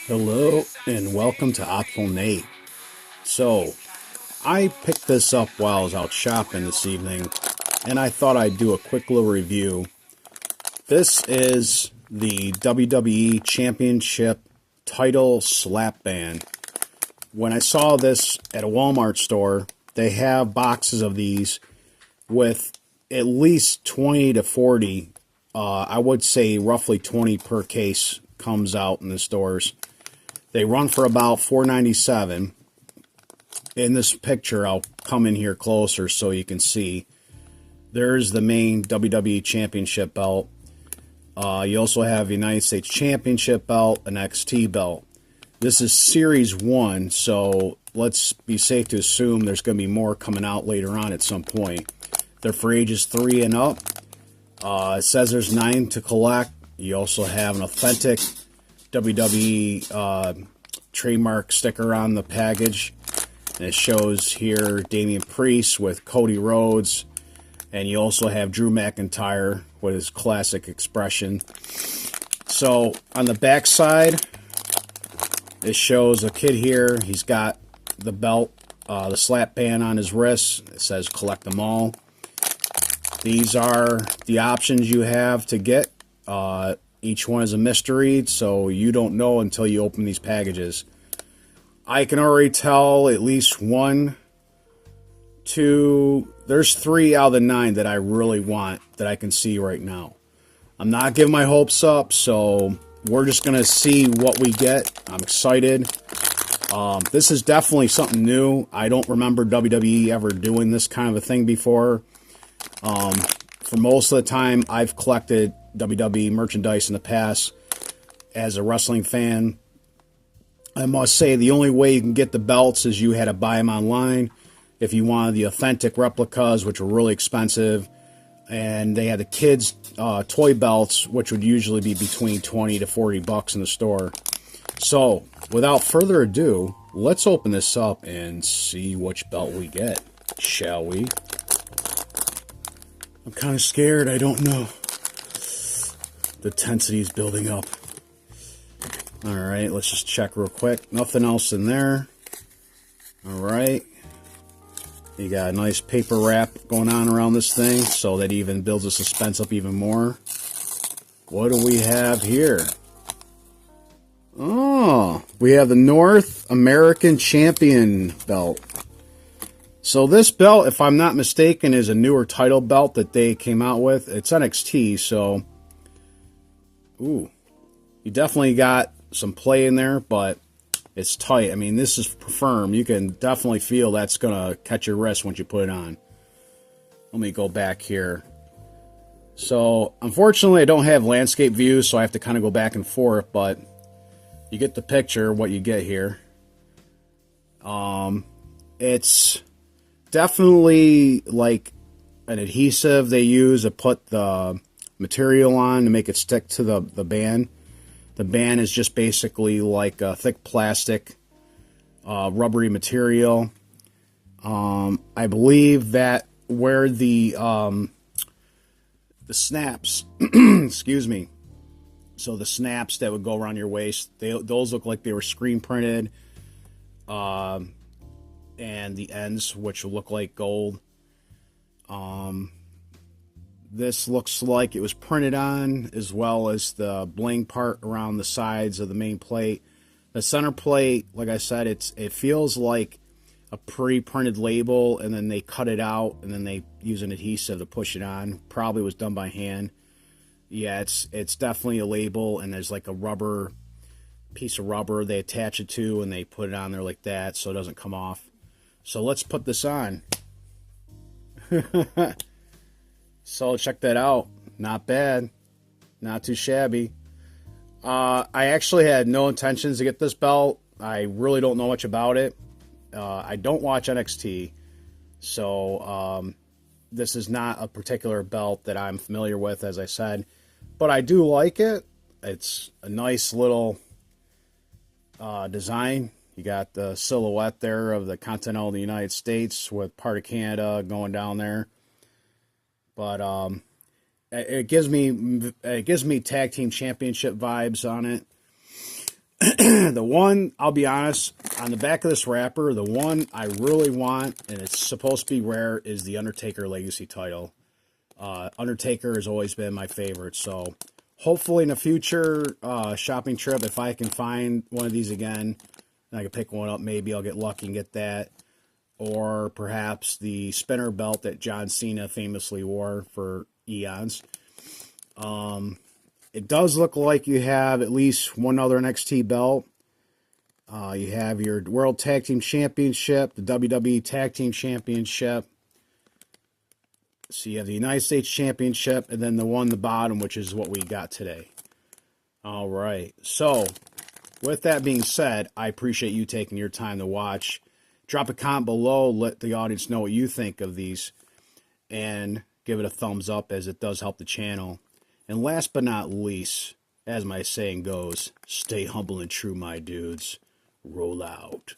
Hello and welcome to Optimal Nate. So, I picked this up while I was out shopping this evening, and I thought I'd do a quick little review. This is the WWE Championship title slap band. When I saw this at a Walmart store, they have boxes of these with at least 20 to 40. I would say roughly 20 per case comes out in the stores. They run for about $4.97. In this picture, I'll come in here closer so you can see. There's the main WWE Championship belt. You also have United States Championship belt, an XT belt. This is Series 1, so let's be safe to assume there's going to be more coming out later on at some point. They're for ages 3 and up. It says there's 9 to collect. You also have an authentic WWE trademark sticker on the package. And it shows here Damian Priest with Cody Rhodes. And you also have Drew McIntyre with his classic expression. So on the back side, it shows a kid here. He's got the belt, the slap band on his wrist. It says collect them all. These are the options you have to get. Each one is a mystery, so you don't know until you open these packages. I can already tell at least 1, 2, there's 3 out of the 9 that I really want that I can see right now. I'm not giving my hopes up, so we're just going to see what we get. I'm excited. This is definitely something new. I don't remember WWE ever doing this kind of a thing before. For most of the time, I've collected WWE merchandise in the past as a wrestling fan. I must say the only way you can get the belts is you had to buy them online. If you wanted the authentic replicas, which were really expensive, and they had the kids' toy belts, which would usually be between 20 to 40 bucks in the store. So, without further ado, let's open this up and see which belt we get, shall we? I'm kind of scared. I don't know. The tensity is building up. Alright, let's just check real quick. Nothing else in there. Alright. You got a nice paper wrap going on around this thing, so that even builds the suspense up even more. What do we have here? Oh, we have the North American Champion belt. So this belt, if I'm not mistaken, is a newer title belt that they came out with. It's NXT, so... Ooh. You definitely got some play in there, but it's tight. I mean, this is firm. You can definitely feel that's going to catch your wrist once you put it on. Let me go back here. So, unfortunately, I don't have landscape views, so I have to kind of go back and forth, but you get the picture, what you get here. It's definitely like an adhesive they use to put the material on to make it stick to the band. The band is just basically like a thick plastic, rubbery material. I believe that where the snaps, excuse me, so the snaps that would go around your waist, those look like they were screen printed, and the ends, which will look like gold. This looks like it was printed on, as well as the bling part around the sides of the main plate. The center plate, like I said, it feels like a pre-printed label, and then they cut it out, and then they use an adhesive to push it on. Probably was done by hand. Yeah, it's definitely a label, and there's like a rubber piece of rubber they attach it to, and they put it on there like that so it doesn't come off. So let's put this on. So check that out. Not bad. Not too shabby. I actually had no intentions to get this belt. I really don't know much about it. I don't watch NXT. So this is not a particular belt that I'm familiar with, as I said. But I do like it. It's a nice little design. You got the silhouette there of the continental of the United States with part of Canada going down there. But it gives me tag team championship vibes on it. The one, I'll be honest, on the back of this wrapper, the one I really want, and it's supposed to be rare, is the Undertaker Legacy title. Undertaker has always been my favorite, so hopefully in a future shopping trip, if I can find one of these again, and I can pick one up, maybe I'll get lucky and get that. Or perhaps the spinner belt that John Cena famously wore for eons. It does look like you have at least one other NXT belt. You have your World Tag Team Championship, the WWE Tag Team Championship. So you have the United States Championship, and then the one at the bottom, which is what we got today. All right. So, with that being said, I appreciate you taking your time to watch. Drop a comment below, let the audience know what you think of these, and give it a thumbs up as it does help the channel. And last but not least, as my saying goes, stay humble and true, my dudes. Roll out.